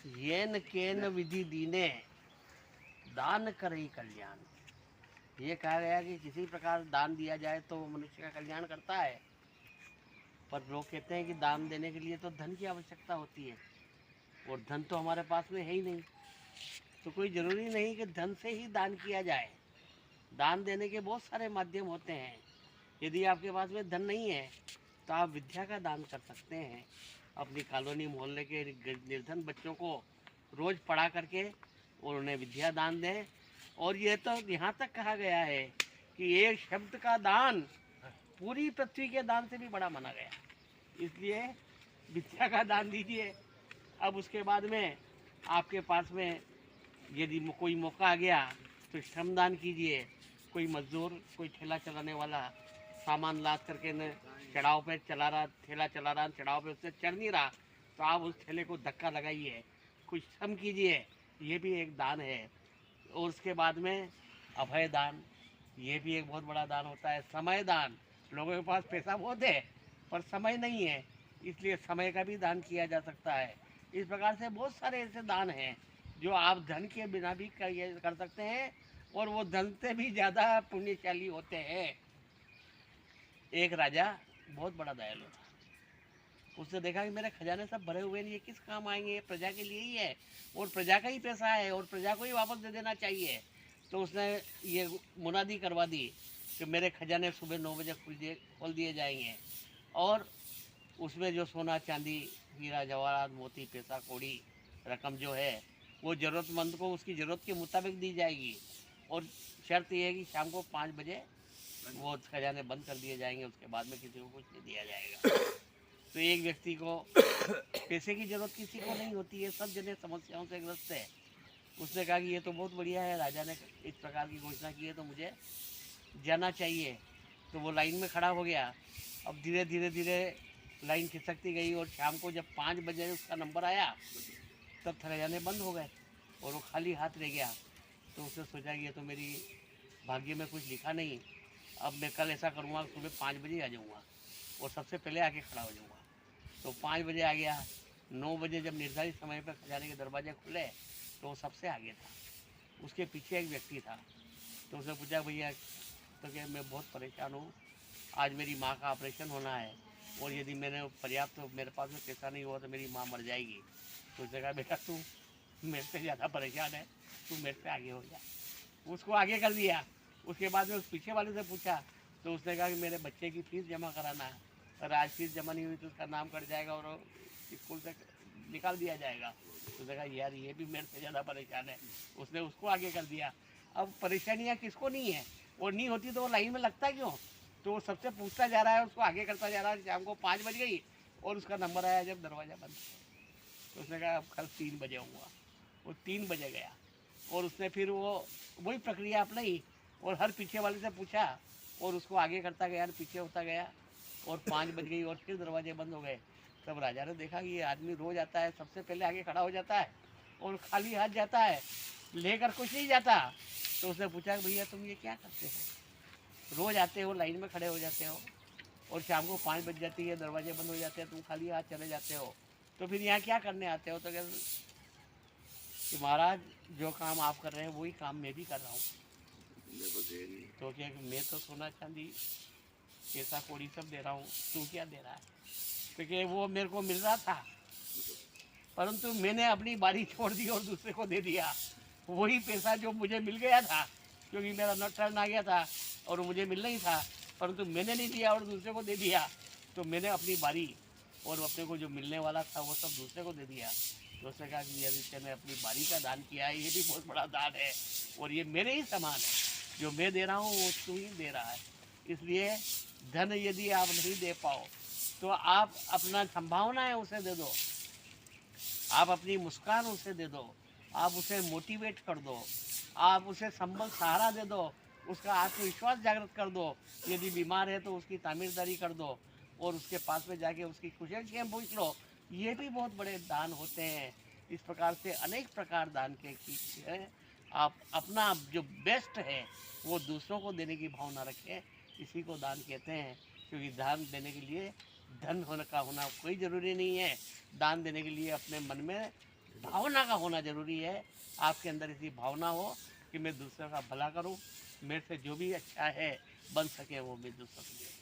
येन केन विधि दीने दान करई कल्याण। ये कहा गया कि किसी प्रकार दान दिया जाए तो मनुष्य का कल्याण करता है। पर लोग कहते हैं कि दान देने के लिए तो धन की आवश्यकता होती है, और धन तो हमारे पास में है ही नहीं। तो कोई ज़रूरी नहीं कि धन से ही दान किया जाए। दान देने के बहुत सारे माध्यम होते हैं। यदि आपके पास में धन नहीं है तो आप विद्या का दान कर सकते हैं। अपनी कॉलोनी मोहल्ले के निर्धन बच्चों को रोज़ पढ़ा करके और उन्हें विद्या दान दें। और ये तो यहाँ तक कहा गया है कि एक शब्द का दान पूरी पृथ्वी के दान से भी बड़ा माना गया। इसलिए विद्या का दान दीजिए। अब उसके बाद में आपके पास में यदि कोई मौका आ गया तो श्रमदान कीजिए। कोई मजदूर, कोई ठेला चलाने वाला सामान लाद करके न चढ़ाव पे चला रहा, ठेला चला रहा, चढ़ाव पे उससे चढ़ नहीं रहा, तो आप उस ठेले को धक्का लगाइए, कुछ श्रम कीजिए, ये भी एक दान है। और उसके बाद में अभय दान, ये भी एक बहुत बड़ा दान होता है। समय दान, लोगों के पास पैसा बहुत है पर समय नहीं है, इसलिए समय का भी दान किया जा सकता है। इस प्रकार से बहुत सारे ऐसे दान हैं जो आप धन के बिना भी कर सकते हैं, और वो धन से भी ज़्यादा पुण्यशाली होते हैं। एक राजा बहुत बड़ा दयालु था। उसने देखा कि मेरे खजाने सब भरे हुए हैं, ये किस काम आएंगे, ये प्रजा के लिए ही है और प्रजा का ही पैसा है और प्रजा को ही वापस दे देना चाहिए। तो उसने ये मुनादी करवा दी कि मेरे खजाने सुबह 9 बजे खोल दिए जाएंगे, और उसमें जो सोना चांदी हीरा जवाहरात मोती पैसा कौड़ी रकम जो है वो ज़रूरतमंद को उसकी ज़रूरत के मुताबिक दी जाएगी। और शर्त यह है कि शाम को 5 बजे वो खजाने बंद कर दिए जाएंगे, उसके बाद में किसी को कुछ नहीं दिया जाएगा। तो एक व्यक्ति को पैसे की ज़रूरत किसी को नहीं होती है, सब जने समस्याओं से ग्रस्त है। उसने कहा कि ये तो बहुत बढ़िया है, राजा ने इस प्रकार की घोषणा की है तो मुझे जाना चाहिए। तो वो लाइन में खड़ा हो गया। अब धीरे धीरे धीरे लाइन खिसकती गई और शाम को जब 5 बजे उसका नंबर आया तब खजाने बंद हो गए और वो खाली हाथ रह गया। तो उसने सोचा कि ये तो मेरी भाग्य में कुछ लिखा नहीं, अब मैं कल ऐसा करूँगा सुबह 5 बजे आ जाऊँगा और सबसे पहले आके खड़ा हो जाऊँगा। तो 5 बजे आ गया। 9 बजे जब निर्धारित समय पर खजाने के दरवाजे खुले तो वो सबसे आगे था। उसके पीछे एक व्यक्ति था। तो उसने पूछा भैया, तो क्या मैं बहुत परेशान हूँ, आज मेरी माँ का ऑपरेशन होना है और यदि मैंने पर्याप्त तो मेरे पास में पैसा नहीं हुआ तो मेरी माँ मर जाएगी। तो उसने कहा बेटा तू मेरे से ज़्यादा परेशान है, तू मेरे से आगे हो जा। उसको आगे कर दिया। उसके बाद में उस पीछे वाले से पूछा तो उसने कहा कि मेरे बच्चे की फ़ीस जमा कराना है, और आज फीस जमा नहीं हुई तो उसका नाम कट जाएगा और स्कूल से निकाल दिया जाएगा। तो उसने कहा यार ये भी मेरे से ज़्यादा परेशान है, उसने उसको आगे कर दिया। अब परेशानियाँ किसको नहीं है, और नहीं होती तो वो लाइन में लगता क्यों। तो वो सबसे पूछता जा रहा है, उसको आगे करता जा रहा है। शाम को 5 बज गई और उसका नंबर आया जब दरवाज़ा बंद। तो उसने कहा अब कल 3 बजे आऊँगा। वो 3 बजे गया और उसने फिर वो वही प्रक्रिया अपनाई और हर पीछे वाले से पूछा और उसको आगे करता गया, पीछे होता गया, और 5 बज गई और फिर दरवाजे बंद हो गए। तब राजा ने देखा कि ये आदमी रोज आता है, सबसे पहले आगे खड़ा हो जाता है और खाली हाथ जाता है, लेकर कुछ नहीं जाता। तो उसने पूछा कि भैया तुम ये क्या करते हो, रोज आते हो, लाइन में खड़े हो जाते हो और शाम को 5 बज जाती है, दरवाजे बंद हो जाते हैं, तुम खाली हाथ चले जाते हो, तो फिर यहाँ क्या करने आते हो। तो कहते कि महाराज जो काम आप कर रहे हैं वही काम मैं भी कर रहा हूँ। तो क्या मैं तो सोना चांदी पैसा कौड़ी सब दे रहा हूँ, तू क्या दे रहा है। क्योंकि वो मेरे को मिल रहा था परंतु मैंने अपनी बारी छोड़ दी और दूसरे को दे दिया। वही पैसा जो मुझे मिल गया था, क्योंकि मेरा नॉट टर्न आ गया था और मुझे मिल नहीं था, परंतु मैंने नहीं दिया और दूसरे को दे दिया। तो मैंने अपनी बारी और अपने को जो मिलने वाला था वो सब दूसरे को दे दिया। तो उसने कहा कि यदि मैंने अपनी बारी का दान किया है, ये भी बहुत बड़ा दान है और ये मेरे ही समान है, जो मैं दे रहा हूँ वो तू ही दे रहा है। इसलिए धन यदि आप नहीं दे पाओ तो आप अपना संभावना है उसे दे दो, आप अपनी मुस्कान उसे दे दो, आप उसे मोटिवेट कर दो, आप उसे संबल सहारा दे दो, उसका आत्मविश्वास जागृत कर दो। यदि बीमार है तो उसकी तामीरदारी कर दो और उसके पास में जाके उसकी कुशल पूछ लो। ये भी बहुत बड़े दान होते हैं। इस प्रकार से अनेक प्रकार दान के हैं। आप अपना जो बेस्ट है वो दूसरों को देने की भावना रखें, इसी को दान कहते हैं। क्योंकि दान देने के लिए धन होने का होना कोई ज़रूरी नहीं है। दान देने के लिए अपने मन में भावना का होना जरूरी है। आपके अंदर ऐसी भावना हो कि मैं दूसरों का भला करूं, मेरे से जो भी अच्छा है बन सके वो मैं दूसरों को दूं।